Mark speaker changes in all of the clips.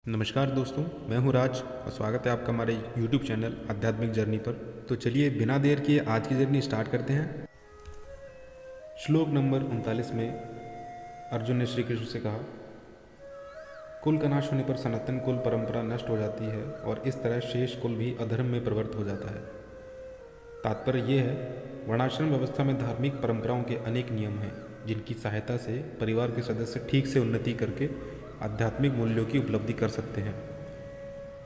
Speaker 1: नमस्कार दोस्तों, मैं हूं राज और स्वागत है आपका हमारे YouTube चैनल आध्यात्मिक जर्नी पर। तो चलिए बिना देर किए आज की जर्नी स्टार्ट करते हैं। श्लोक नंबर 39 में अर्जुन ने श्री कृष्ण से कहा, कुल का नाश होने पर सनातन कुल परंपरा नष्ट हो जाती है और इस तरह शेष कुल भी अधर्म में प्रवृत्त हो जाता है। तात्पर्य ये है, वर्णाश्रम व्यवस्था में धार्मिक परंपराओं के अनेक नियम हैं जिनकी सहायता से परिवार के सदस्य ठीक से उन्नति करके आध्यात्मिक मूल्यों की उपलब्धि कर सकते हैं।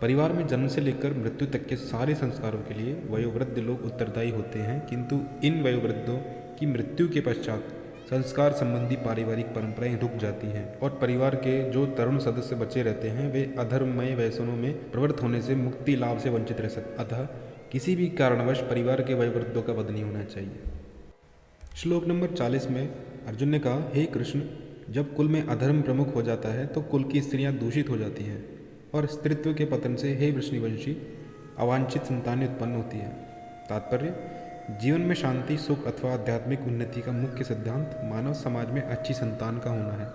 Speaker 1: परिवार में जन्म से लेकर मृत्यु तक के सारे संस्कारों के लिए वयोवृद्ध लोग उत्तरदायी होते हैं, किंतु इन वयोवृद्धों की मृत्यु के पश्चात संस्कार संबंधी पारिवारिक परंपराएं रुक जाती हैं और परिवार के जो तरुण सदस्य बचे रहते हैं वे अधर्ममय व्यसनों में प्रवृत्त होने से मुक्ति लाभ से वंचित रह सकते। अतः किसी भी कारणवश परिवार के वयोवृद्धों का वध नहीं होना चाहिए। श्लोक नंबर 40 में अर्जुन ने कहा, हे कृष्ण, जब कुल में अधर्म प्रमुख हो जाता है तो कुल की स्त्रियां दूषित हो जाती हैं और स्त्रीत्व के पतन से हे वृष्णिवंशी अवांछित संतानें उत्पन्न होती है। तात्पर्य, जीवन में शांति, सुख अथवा आध्यात्मिक उन्नति का मुख्य सिद्धांत मानव समाज में अच्छी संतान का होना है।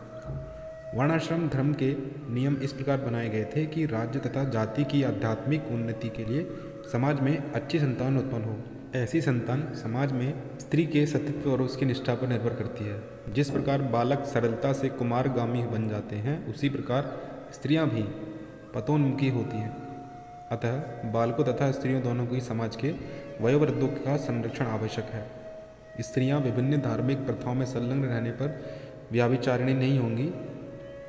Speaker 1: वर्णाश्रम धर्म के नियम इस प्रकार बनाए गए थे कि राज्य तथा जाति की आध्यात्मिक उन्नति के लिए समाज में अच्छी संतान उत्पन्न हो। ऐसी संतान समाज में स्त्री के सतीत्व और उसकी निष्ठा पर निर्भर करती है। जिस प्रकार बालक सरलता से कुमारगामी बन जाते हैं, उसी प्रकार स्त्रियां भी पतोन्मुखी होती हैं। अतः बालकों तथा स्त्रियों दोनों को ही समाज के वयोवृद्धों का संरक्षण आवश्यक है। स्त्रियां विभिन्न धार्मिक प्रथाओं में संलग्न रहने पर व्याभिचारिणी नहीं होंगी।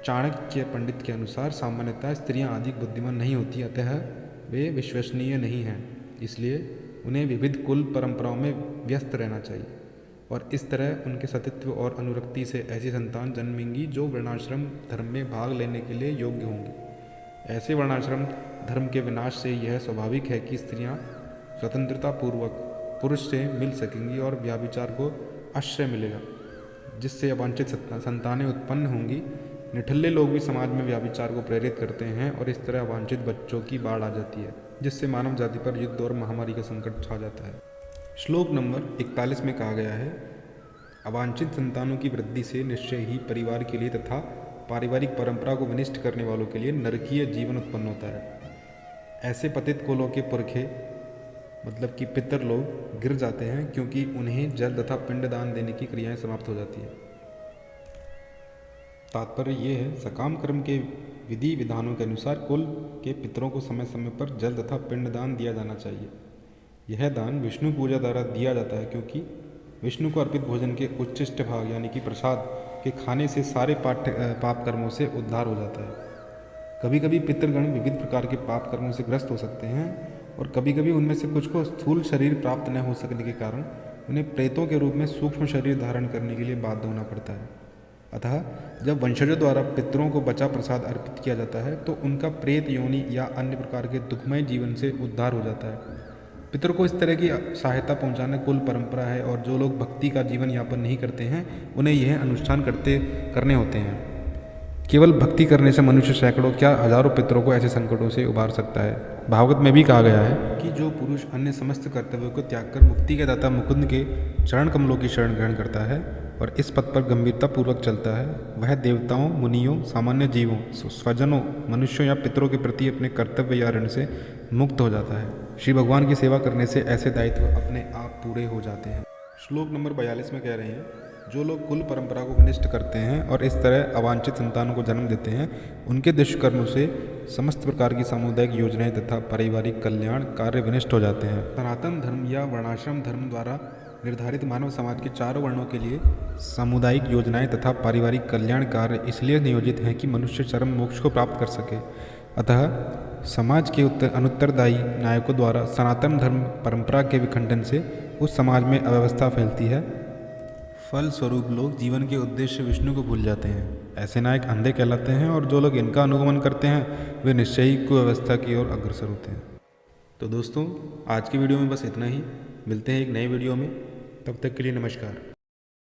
Speaker 1: चाणक्य पंडित के अनुसार सामान्यतः स्त्रियां अधिक बुद्धिमान नहीं होती, अतः वे विश्वसनीय नहीं हैं। इसलिए उन्हें विविध कुल परंपराओं में व्यस्त रहना चाहिए और इस तरह उनके सतीत्व और अनुरक्ति से ऐसी संतान जन्मेंगी जो वर्णाश्रम धर्म में भाग लेने के लिए योग्य होंगी। ऐसे वर्णाश्रम धर्म के विनाश से यह स्वाभाविक है कि स्त्रियां स्वतंत्रता पूर्वक पुरुष से मिल सकेंगी और व्याभिचार को आश्रय मिलेगा, जिससे अवांछित संतानें उत्पन्न होंगी। निठल्ले लोग भी समाज में व्याभिचार को प्रेरित करते हैं और इस तरह अवांछित बच्चों की बाढ़ आ जाती है, जिससे मानव जाति पर युद्ध और महामारी का संकट छा जाता है। श्लोक नंबर 41 में कहा गया है, अवांछित संतानों की वृद्धि से निश्चय ही परिवार के लिए तथा पारिवारिक परंपरा को विनिष्ट करने वालों के लिए नरकीय जीवन उत्पन्न होता है। ऐसे पतित कुलों के पुरखे मतलब कि पितर लोग गिर जाते हैं, क्योंकि उन्हें जल तथा पिंडदान देने की क्रियाएं समाप्त हो जाती है। तात्पर्य ये है, सकाम कर्म के विधि विधानों के अनुसार कुल के पितरों को समय समय पर जल तथा पिंडदान दिया जाना चाहिए। यह दान विष्णु पूजा द्वारा दिया जाता है, क्योंकि विष्णु को अर्पित भोजन के उच्चिष्ट भाग यानी कि प्रसाद के खाने से सारे पाप कर्मों से उद्धार हो जाता है। कभी कभी पितृगण विविध प्रकार के पाप कर्मों से ग्रस्त हो सकते हैं और कभी कभी उनमें से कुछ को स्थूल शरीर प्राप्त न हो सकने के कारण उन्हें प्रेतों के रूप में सूक्ष्म शरीर धारण करने के लिए बाध्य होना पड़ता है। अतः जब वंशजों द्वारा पितरों को बचा प्रसाद अर्पित किया जाता है तो उनका प्रेत योनि या अन्य प्रकार के दुखमय जीवन से उद्धार हो जाता है। पितर को इस तरह की सहायता पहुंचाना कुल परंपरा है और जो लोग भक्ति का जीवन यापन नहीं करते हैं उन्हें यह अनुष्ठान करने होते हैं। केवल भक्ति करने से मनुष्य सैकड़ों क्या हजारों पितरों को ऐसे संकटों से उबार सकता है। भागवत में भी कहा गया है कि जो पुरुष अन्य समस्त कर्तव्यों को त्याग कर मुक्ति के दाता मुकुंद के चरण कमलों की शरण ग्रहण करता है और इस पथ पर गंभीरता पूर्वक चलता है, वह देवताओं, मुनियों, सामान्य जीवों, स्वजनों, मनुष्यों या पितरों के प्रति अपने कर्तव्य या ऋण से मुक्त हो जाता है। श्री भगवान की सेवा करने से ऐसे दायित्व अपने आप पूरे हो जाते हैं। श्लोक नंबर 42 में कह रहे हैं, जो लोग कुल परंपरा को विनिष्ट करते हैं और इस तरह अवांछित संतानों को जन्म देते हैं, उनके दुष्कर्मों से समस्त प्रकार की सामुदायिक योजनाएं तथा पारिवारिक कल्याण कार्य विनिष्ट हो जाते हैं। सनातन धर्म या वर्णाश्रम धर्म द्वारा निर्धारित मानव समाज के चारों वर्णों के लिए सामुदायिक योजनाएं तथा पारिवारिक कल्याण कार्य इसलिए नियोजित हैं कि मनुष्य चरम मोक्ष को प्राप्त कर सके। अतः समाज के अनुत्तरदायी नायकों द्वारा सनातन धर्म परंपरा के विखंडन से उस समाज में अव्यवस्था फैलती है। फल स्वरूप लोग जीवन के उद्देश्य विष्णु को भूल जाते हैं। ऐसे नायक अंधे कहलाते हैं और जो लोग इनका अनुगमन करते हैं वे निश्चय ही कुव्यवस्था की ओर अग्रसर होते हैं। तो दोस्तों, आज की वीडियो में बस इतना ही। मिलते हैं एक नए वीडियो में, तब तक के लिए नमस्कार।